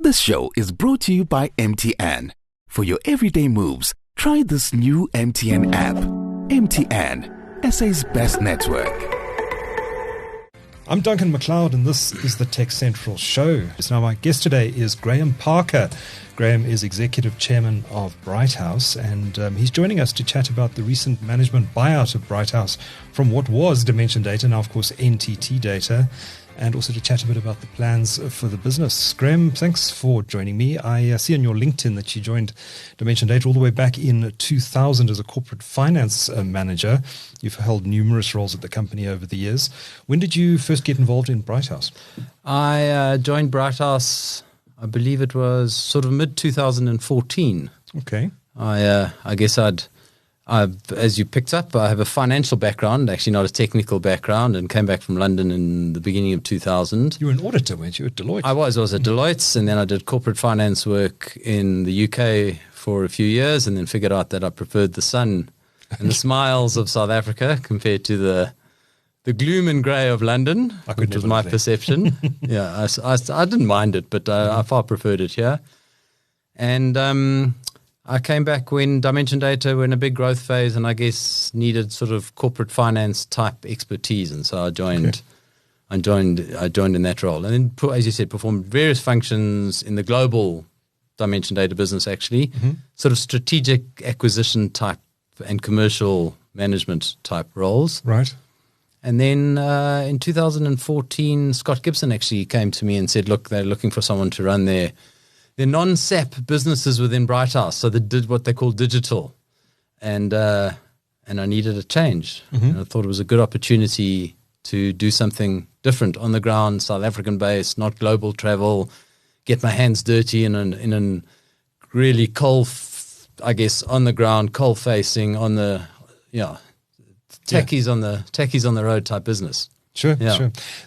This show is brought to you by MTN. For your everyday moves, try this new MTN app. MTN, SA's best network. I'm Duncan McLeod, and this is the TechCentral Show. So now my guest today is Graham Parker. Graham is Executive Chairman of Britehouse, and he's joining us to chat about the recent management buyout of Britehouse from what was Dimension Data, now of course NTT Data, and also to chat a bit about the plans for the business. Graham, thanks for joining me. I see on your LinkedIn that you joined Dimension Data all the way back in 2000 as a corporate finance manager. You've held numerous roles at the company over the years. When did you first get involved in Britehouse? I joined Britehouse, I believe it was sort of mid-2014. Okay. I guess as you picked up, I have a financial background, actually not a technical background, and came back from London in the beginning of 2000. You were an auditor, weren't you, at Deloitte? I was at Deloitte, and then I did corporate finance work in the UK for a few years, and then figured out that I preferred the sun and the smiles of South Africa compared to the gloom and grey of London, which was my perception. Yeah, I didn't mind it, but I far preferred it here. And I came back when Dimension Data were in a big growth phase, and I guess needed sort of corporate finance type expertise, and so I joined. Okay. I joined in that role, and then, as you said, performed various functions in the global Dimension Data business. Actually, sort of strategic acquisition type and commercial management type roles. Right. And then in 2014, Scott Gibson actually came to me and said, "Look, they're looking for someone to run their non-SAP businesses within Britehouse, so they did what they call digital, and I needed a change. And I thought it was a good opportunity to do something different on the ground, South African based, not global travel, get my hands dirty in an really on the ground, coal facing on the techies on the road type business." Sure.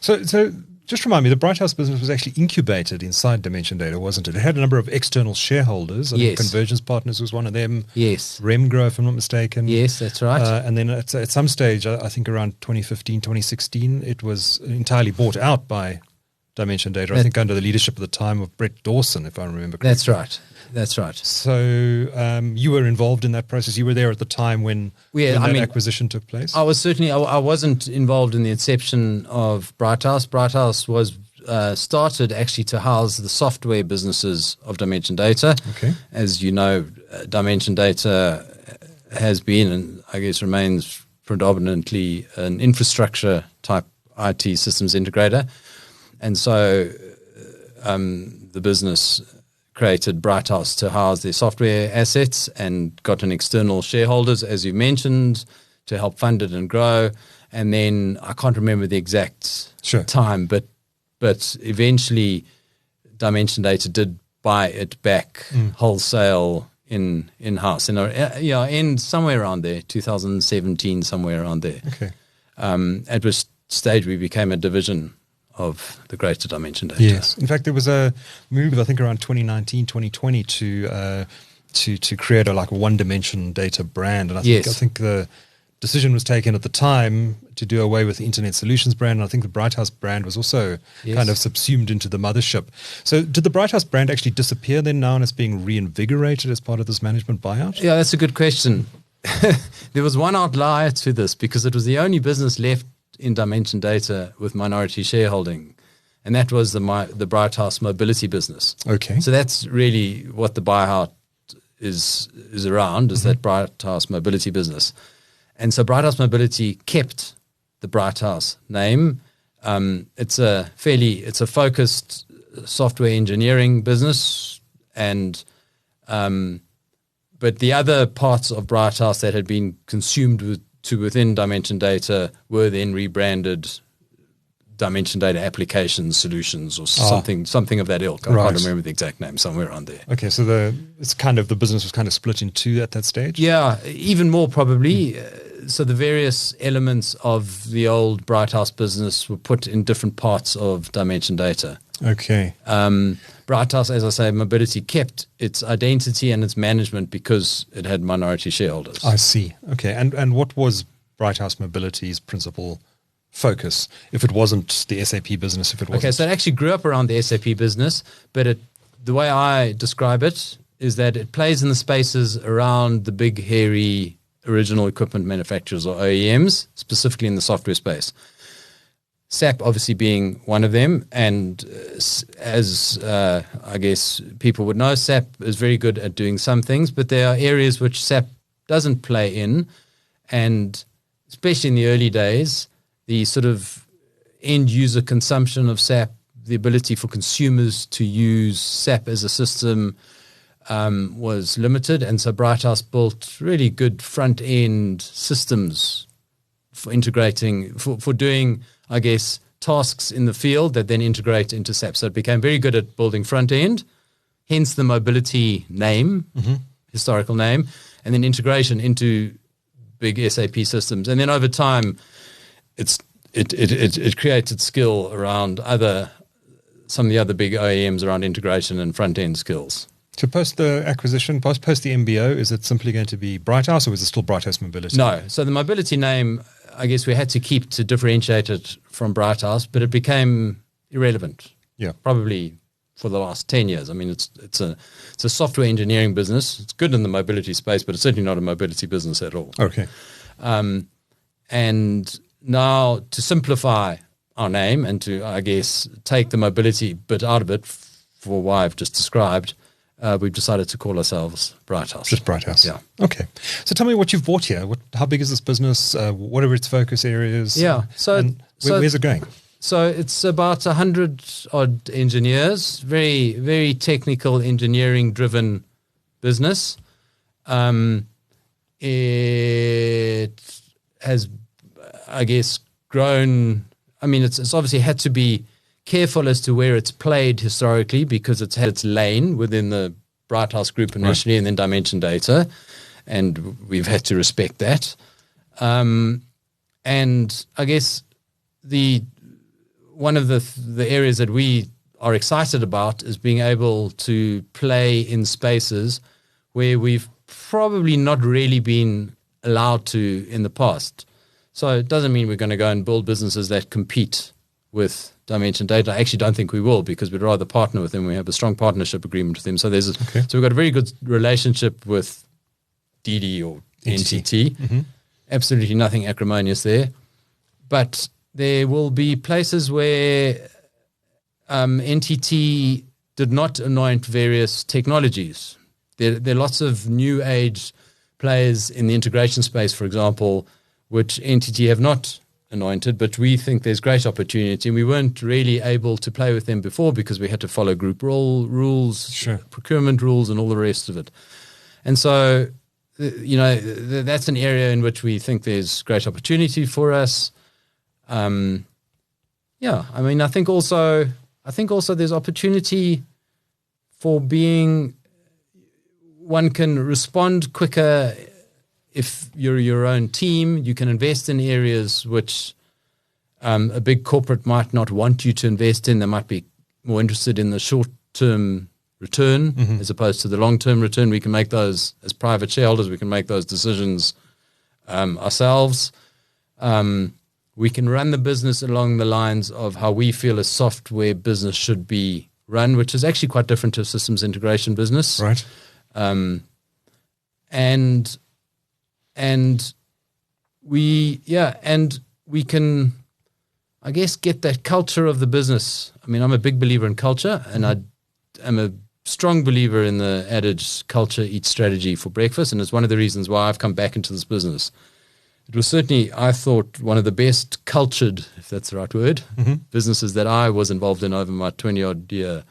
So just remind me, the Britehouse business was actually incubated inside Dimension Data, wasn't it? It had a number of external shareholders. I think Convergence Partners was one of them. Yes. Remgro, if I'm not mistaken. Yes, that's right. And then at some stage, I think around 2015, 2016, it was entirely bought out by Dimension Data, I think under the leadership at the time of Brett Dawson, if I remember correctly. That's right. So you were involved in that process. You were there at the time when that acquisition took place? I was certainly, I wasn't involved in the inception of Britehouse. Britehouse was started actually to house the software businesses of Dimension Data. Okay. As you know, Dimension Data has been, and I guess remains predominantly an infrastructure type IT systems integrator. And so the business created Britehouse to house their software assets and got an external shareholders, as you mentioned, to help fund it and grow. And then I can't remember the exact time, but eventually Dimension Data did buy it back wholesale in-house, in somewhere around there, 2017, somewhere around there. Okay. At which stage we became a division of the greater Dimension Data. Yes. In fact, there was a move, I think, around 2019, 2020 to create a one Dimension Data brand. And I think the decision was taken at the time to do away with the Internet Solutions brand. And I think the Britehouse brand was also kind of subsumed into the mothership. So did the Britehouse brand actually disappear then now and it's being reinvigorated as part of this management buyout? Yeah, that's a good question. There was one outlier to this because it was the only business left in Dimension Data with minority shareholding, and that was the Britehouse Mobility business. Okay. So that's really what the buyout is around, is that Britehouse Mobility business. And so Britehouse Mobility kept the Britehouse name. It's a focused software engineering business, and but the other parts of Britehouse that had been consumed within Dimension Data were then rebranded Dimension Data Application Solutions or something of that ilk. I can't remember the exact name, somewhere around there. Okay, so the business was kind of split in two at that stage? Yeah, even more probably. So the various elements of the old Britehouse business were put in different parts of Dimension Data. Okay. Britehouse, as I say, Mobility kept its identity and its management because it had minority shareholders. I see. Okay. And what was Britehouse Mobility's principal focus if it wasn't the SAP business? So it actually grew up around the SAP business, but the way I describe it is that it plays in the spaces around the big, hairy original equipment manufacturers or OEMs, specifically in the software space. SAP obviously being one of them, and as I guess people would know, SAP is very good at doing some things, but there are areas which SAP doesn't play in, and especially in the early days, the sort of end user consumption of SAP, the ability for consumers to use SAP as a system was limited, and so Britehouse built really good front end systems for integrating, for doing, I guess, tasks in the field that then integrate into SAP. So it became very good at building front end, hence the mobility name, historical name, and then integration into big SAP systems. And then over time, it created skill around some of the other big OEMs around integration and front end skills. So post the acquisition, post the MBO, is it simply going to be Britehouse, or is it still Britehouse Mobility? No. So the mobility name, I guess we had to keep to differentiate it from Britehouse, but it became irrelevant. Yeah. Probably for the last 10 years. I mean, it's a software engineering business. It's good in the mobility space, but it's certainly not a mobility business at all. Okay. And now to simplify our name and to, I guess, take the mobility bit out of it for why I've just described, we've decided to call ourselves Britehouse. Just Britehouse. Yeah. Okay. So tell me what you've bought here. How big is this business? What are its focus areas? Yeah. Where's it going? So it's about 100 odd engineers, very, very technical engineering driven business. It has, I guess, grown. I mean, it's obviously had to be careful as to where it's played historically, because it's had its lane within the Britehouse Group initially, right, and then Dimension Data, and we've had to respect that. And I guess one of the areas that we are excited about is being able to play in spaces where we've probably not really been allowed to in the past. So it doesn't mean we're going to go and build businesses that compete with Dimension Data. I actually don't think we will, because we'd rather partner with them. We have a strong partnership agreement with them. So so we've got a very good relationship with DD or NTT. Mm-hmm. Absolutely nothing acrimonious there. But there will be places where NTT did not anoint various technologies. There are lots of new age players in the integration space, for example, which NTT have not anointed, but we think there's great opportunity. And we weren't really able to play with them before because we had to follow group rules, sure, procurement rules, and all the rest of it. And so, that's an area in which we think there's great opportunity for us. I mean, I think also there's opportunity for one can respond quicker. If you're your own team, you can invest in areas which a big corporate might not want you to invest in. They might be more interested in the short-term return, mm-hmm, as opposed to the long-term return. We can make those as private shareholders. We can make those decisions ourselves. We can run the business along the lines of how we feel a software business should be run, which is actually quite different to a systems integration business. Right. And we can, I guess, get that culture of the business. I mean, I'm a big believer in culture, and I'm a strong believer in the adage, culture eats strategy for breakfast, and it's one of the reasons why I've come back into this business. It was certainly, I thought, one of the best cultured, if that's the right word, mm-hmm, businesses that I was involved in over my 20-odd year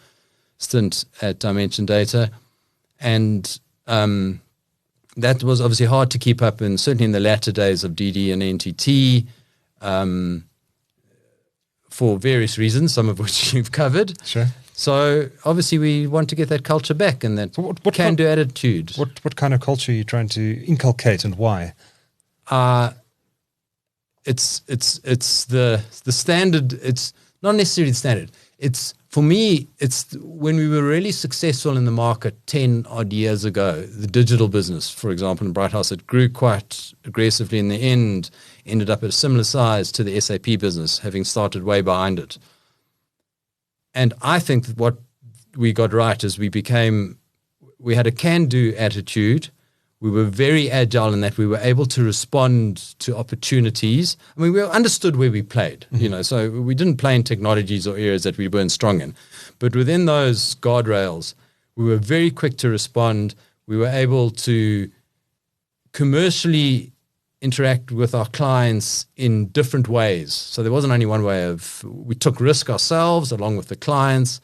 stint at Dimension Data. And that was obviously hard to keep up, and certainly in the latter days of DD and NTT, for various reasons, some of which you've covered. Sure. So obviously we want to get that culture back, and that can-do attitude. What kind of culture are you trying to inculcate, and why? It's the standard. It's not necessarily the standard. It's, for me, it's when we were really successful in the market 10 odd years ago, the digital business, for example, in Britehouse, it grew quite aggressively. In the end, ended up at a similar size to the SAP business, having started way behind it. And I think that we got right is we had a can-do attitude. We were very agile in that we were able to respond to opportunities. I mean, we understood where we played, so we didn't play in technologies or areas that we weren't strong in. But within those guardrails, we were very quick to respond. We were able to commercially interact with our clients in different ways. So there wasn't only one way we took risk ourselves along with the clients.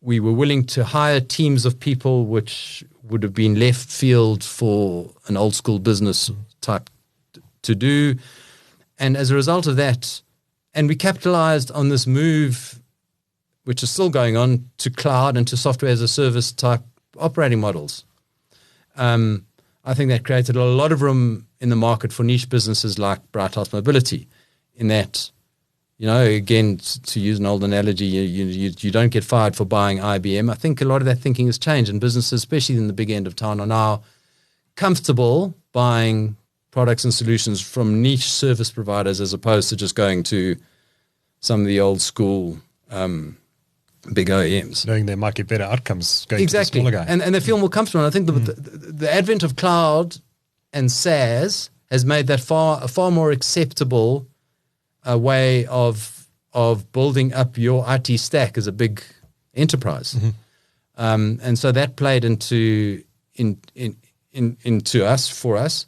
We were willing to hire teams of people which would have been left field for an old school business type to do. And as a result of that, and we capitalized on this move, which is still going on, to cloud and to software as a service type operating models. I think that created a lot of room in the market for niche businesses like Britehouse Mobility, in that, again, to use an old analogy, you don't get fired for buying IBM. I think a lot of that thinking has changed, and businesses, especially in the big end of town, are now comfortable buying products and solutions from niche service providers as opposed to just going to some of the old school big OEMs. Knowing they might get better outcomes going exactly. to the smaller guy. And they feel more comfortable. And I think the advent of cloud and SaaS has made that a far more acceptable way of building up your IT stack as a big enterprise. And so that played into for us.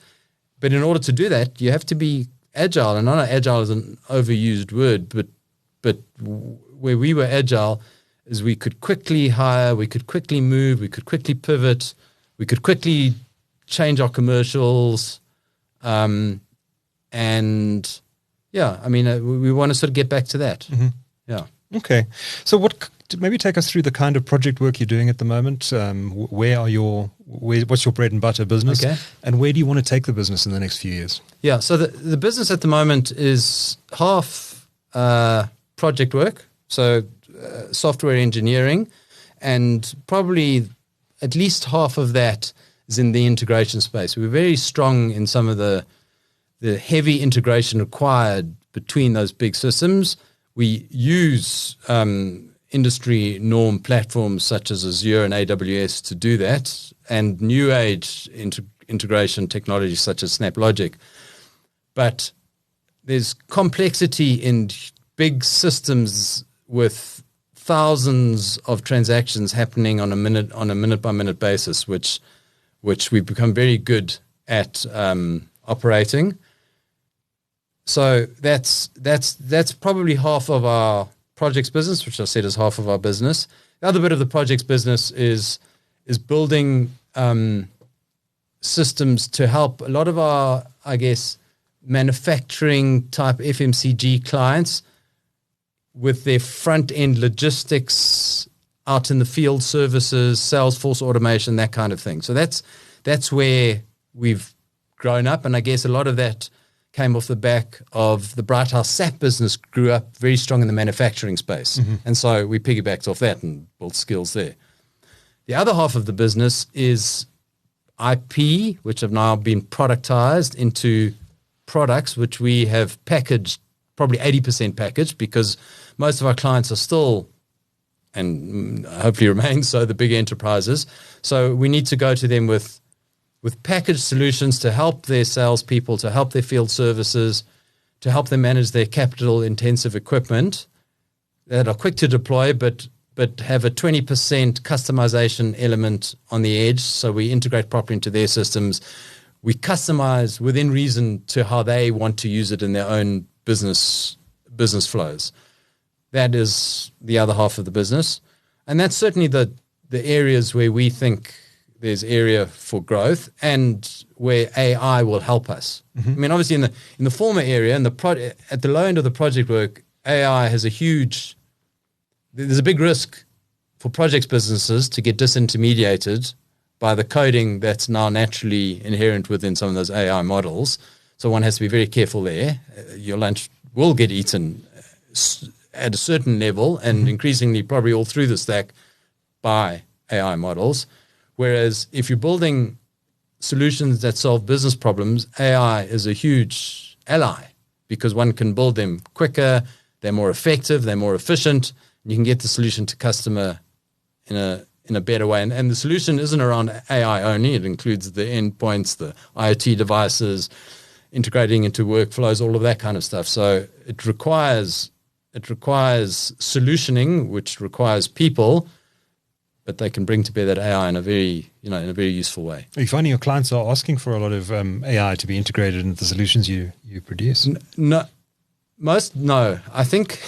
But in order to do that, you have to be agile. And I know agile is an overused word, but where we were agile is we could quickly hire, we could quickly move, we could quickly pivot, we could quickly change our commercials. We want to sort of get back to that. Yeah. Okay. So maybe take us through the kind of project work you're doing at the moment. What's your bread and butter business? Okay. And where do you want to take the business in the next few years? Yeah. So the business at the moment is half project work. So software engineering, and probably at least half of that is in the integration space. We're very strong in some of the heavy integration required between those big systems. We use industry norm platforms such as Azure and AWS to do that, and new age integration technologies such as SnapLogic. But there's complexity in big systems with thousands of transactions happening on a minute by minute basis, which we've become very good at operating. So that's probably half of our projects business, which I said is half of our business. The other bit of the projects business is building systems to help a lot of our, I guess, manufacturing type FMCG clients with their front-end logistics out in the field services, Salesforce automation, that kind of thing. So that's where we've grown up, and I guess a lot of that came off the back of the Britehouse SAP business grew up very strong in the manufacturing space. And so we piggybacked off that and built skills there. The other half of the business is IP, which have now been productized into products, which we have packaged, probably 80% packaged, because most of our clients are still, and hopefully remain so, the big enterprises. So we need to go to them with packaged solutions to help their salespeople, to help their field services, to help them manage their capital-intensive equipment that are quick to deploy, but have a 20% customization element on the edge. So we integrate properly into their systems. We customize within reason to how they want to use it in their own business flows. That is the other half of the business. And that's certainly the areas where we think there's area for growth and where AI will help us. I mean, obviously in the former area, at the low end of the project work, AI has there's a big risk for projects businesses to get disintermediated by the coding that's now naturally inherent within some of those AI models. So one has to be very careful there. Your lunch will get eaten at a certain level and increasingly probably all through the stack by AI models. Whereas if you're building solutions that solve business problems, AI is a huge ally because one can build them quicker, they're more effective, they're more efficient, and you can get the solution to customer in a better way. And the solution isn't around AI only. It includes the endpoints, the IoT devices, integrating into workflows, all of that kind of stuff. So it requires solutioning, which requires people, but they can bring to bear that AI in a very useful way. Are you finding your clients are asking for a lot of AI to be integrated into the solutions you produce? No. I think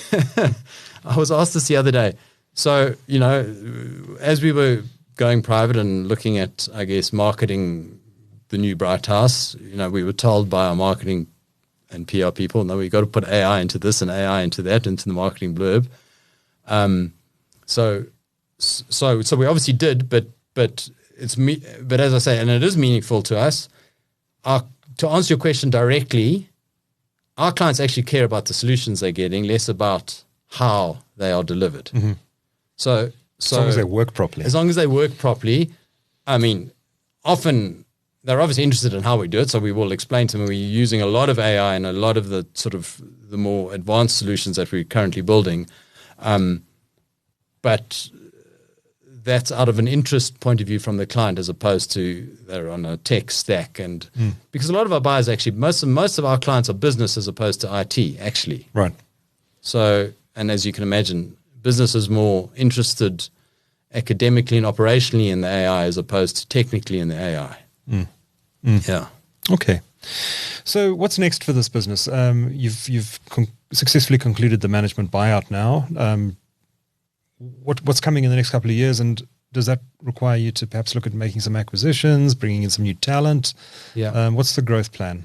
I was asked this the other day. So, as we were going private and looking at, I guess, marketing the new Britehouse, we were told by our marketing and PR people, no, we've got to put AI into this and AI into that, into the marketing blurb. So we obviously did, but as I say, and it is meaningful to us. To answer your question directly, our clients actually care about the solutions they're getting, less about how they are delivered. Mm-hmm. So as long as they work properly. As long as they work properly, I mean, often they're obviously interested in how we do it, so we will explain to them we're using a lot of AI and a lot of the sort of the more advanced solutions that we're currently building. But that's out of an interest point of view from the client as opposed to they're on a tech stack. And because a lot of our buyers actually, most of our clients are business as opposed to IT, actually. Right. So, and as you can imagine, business is more interested academically and operationally in the AI as opposed to technically in the AI. Yeah. Okay. So what's next for this business? You've successfully concluded the management buyout now. What's coming in the next couple of years, and does that require you to perhaps look at making some acquisitions, bringing in some new talent? Yeah. What's the growth plan?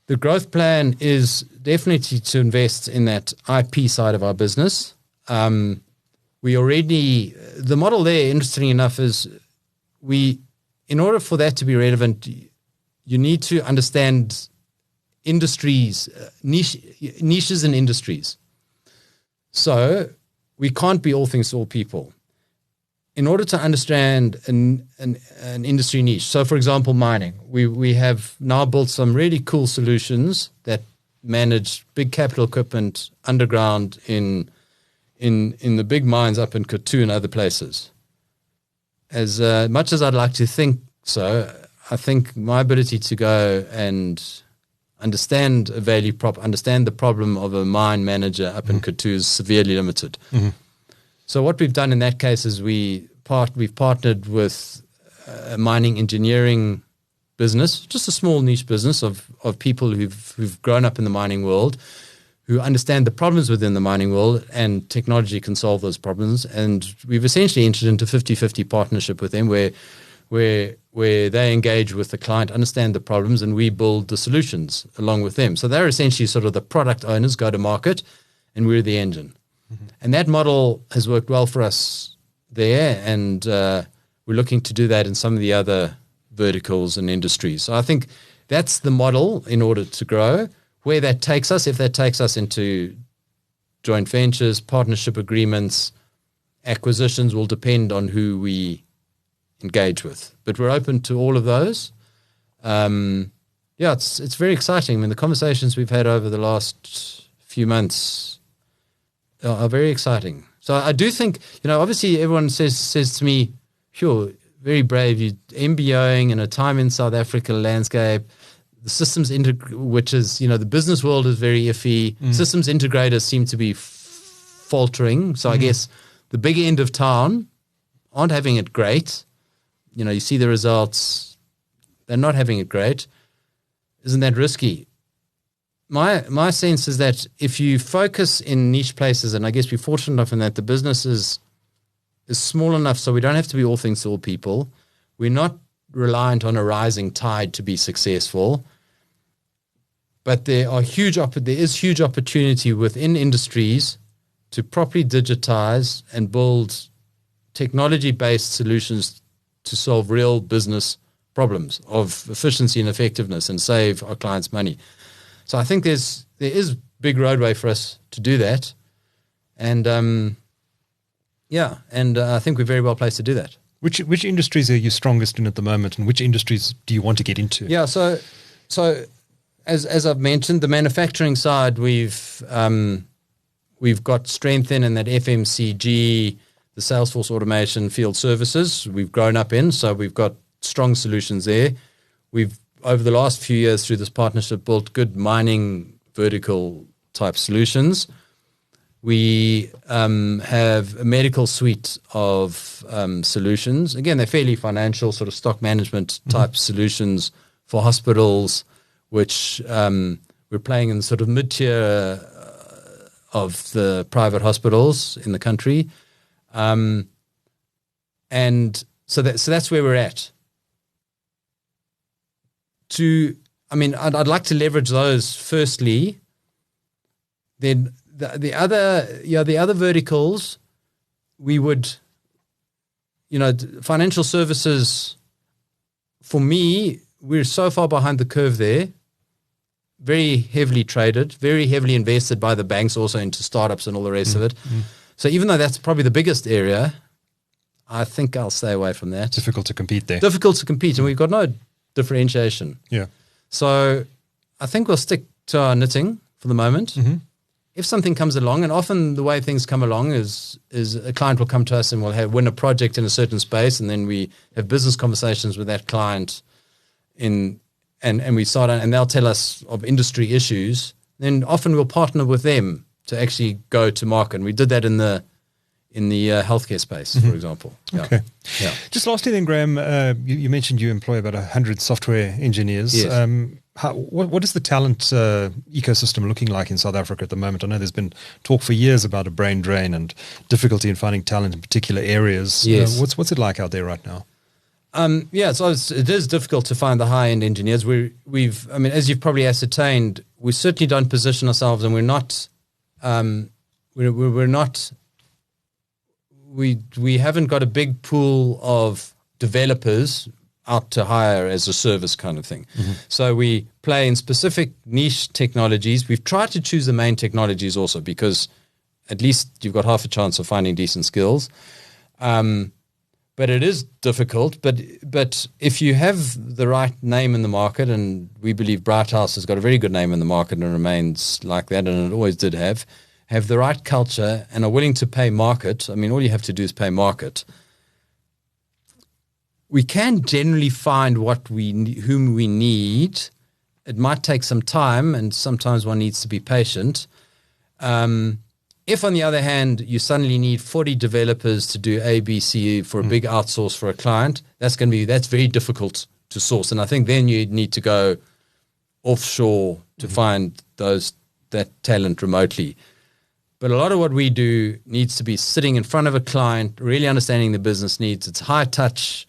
The growth plan is definitely to invest in that IP side of our business. The model there, interestingly enough, is in order for that to be relevant, you need to understand industries, niches in industries. So we can't be all things to all people. In order to understand an industry niche, so for example, mining, we have now built some really cool solutions that manage big capital equipment underground in the big mines up in Kutu and other places. As much as I'd like to think so, I think my ability to go and understand a value prop, understand the problem of a mine manager up in Kutu is severely limited. Mm-hmm. So what we've done in that case is we've partnered with a mining engineering business, just a small niche business of people who've grown up in the mining world, who understand the problems within the mining world, and technology can solve those problems. And we've essentially entered into 50-50 partnership with them where they engage with the client, understand the problems, and we build the solutions along with them. So they're essentially sort of the product owners, go to market, and we're the engine. Mm-hmm. And that model has worked well for us there, and we're looking to do that in some of the other verticals and industries. So I think that's the model in order to grow. Where that takes us, if that takes us into joint ventures, partnership agreements, acquisitions, will depend on who we engage with. But we're open to all of those. It's very exciting. I mean, the conversations we've had over the last few months are very exciting. So I do think, obviously everyone says to me, sure, very brave, you MBOing in a time in South Africa landscape. The systems which is, the business world is very iffy. Systems integrators seem to be faltering. So I guess the big end of town aren't having it great. You see the results. They're not having it great. Isn't that risky? My sense is that if you focus in niche places, and I guess we're fortunate enough in that the business is small enough so we don't have to be all things to all people. We're not reliant on a rising tide to be successful. But there is huge opportunity within industries to properly digitize and build technology-based solutions to solve real business problems of efficiency and effectiveness and save our clients money. So I think there is big roadway for us to do that. And I think we're very well placed to do that. Which industries are you strongest in at the moment, and which industries do you want to get into? Yeah, so as I've mentioned, the manufacturing side we've got strength in that FMCG, the Salesforce automation field services we've grown up in, so we've got strong solutions there. We've, over the last few years through this partnership, built good mining vertical type solutions. We have a medical suite of solutions. Again, they're fairly financial, sort of stock management type solutions for hospitals, which we're playing in sort of mid-tier of the private hospitals in the country. And so that's where we're at. I'd like to leverage those firstly. Then the other verticals, we would, financial services, for me, we're so far behind the curve there, very heavily traded, very heavily invested by the banks also into startups and all the rest of it. So even though that's probably the biggest area, I think I'll stay away from that. Difficult to compete there. Difficult to compete, and we've got no differentiation. Yeah. So I think we'll stick to our knitting for the moment. If something comes along, and often the way things come along is a client will come to us and we'll win a project in a certain space, and then we have business conversations with that client and we start, and they'll tell us of industry issues. Then often we'll partner with them to actually go to market. And we did that in the healthcare space, for example. Okay. Yeah. Just lastly then, Graham, you mentioned you employ about 100 software engineers. Yes. What is the talent ecosystem looking like in South Africa at the moment? I know there's been talk for years about a brain drain and difficulty in finding talent in particular areas. Yes. What's it like out there right now? So it is difficult to find the high-end engineers. As you've probably ascertained, we certainly don't position ourselves, and we're not, we haven't got a big pool of developers out to hire as a service kind of thing. So we play in specific niche technologies. We've tried to choose the main technologies also, because at least you've got half a chance of finding decent skills. But it is difficult. But if you have the right name in the market, and we believe Britehouse has got a very good name in the market and remains like that, and it always did have the right culture and are willing to pay market. All you have to do is pay market. We can generally find whom we need. It might take some time, and sometimes one needs to be patient. If, on the other hand, you suddenly need 40 developers to do A, B, C for a big outsource for a client, that's very difficult to source. And I think then you need to go offshore to find that talent remotely. But a lot of what we do needs to be sitting in front of a client, really understanding the business needs. It's high touch,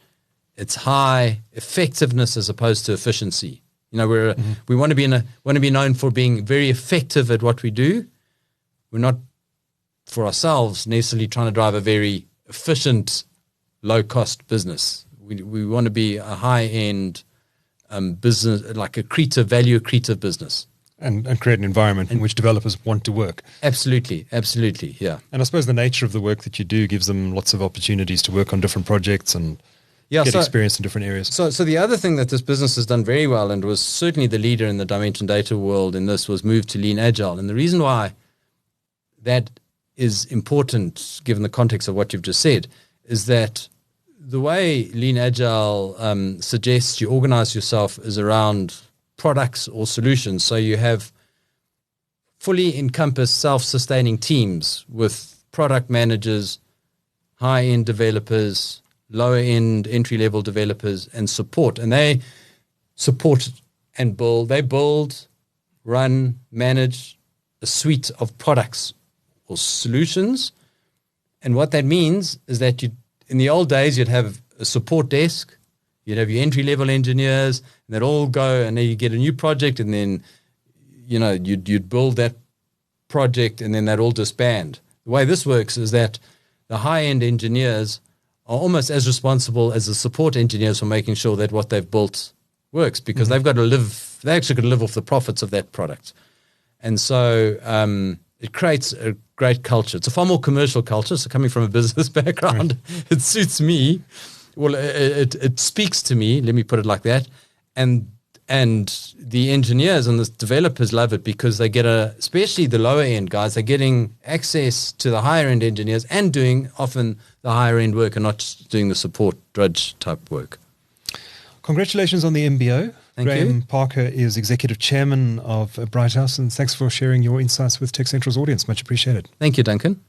it's high effectiveness as opposed to efficiency. We want to be known for being very effective at what we do. We're not, for ourselves, necessarily trying to drive a very efficient, low-cost business. We want to be a high-end business, like value accretive business. And create an environment in which developers want to work. Absolutely, yeah. And I suppose the nature of the work that you do gives them lots of opportunities to work on different projects and get experience in different areas. So the other thing that this business has done very well, and was certainly the leader in the Dimension Data world in this, was move to Lean Agile. And the reason why that is important, given the context of what you've just said, is that the way Lean Agile suggests you organize yourself is around products or solutions. So you have fully encompassed self-sustaining teams with product managers, high-end developers, lower-end entry-level developers, and support. And they support and build. They build, run, manage a suite of products or solutions. And what that means is that in the old days, you'd have a support desk, you'd have your entry-level engineers, and they'd all go, and then you get a new project, and then you'd build that project, and then they'd all disband. The way this works is that the high-end engineers are almost as responsible as the support engineers for making sure that what they've built works, because they've got to live. They actually got to live off the profits of that product, and so it creates a great culture. It's a far more commercial culture. So coming from a business background, it suits me. Well, it speaks to me. Let me put it like that. And And the engineers and the developers love it because they get especially the lower end guys, they're getting access to the higher end engineers and doing often the higher end work and not just doing the support drudge type work. Congratulations on the MBO. Thank Graham you. Parker is Executive Chairman of Britehouse, and thanks for sharing your insights with TechCentral's audience. Much appreciated. Thank you, Duncan.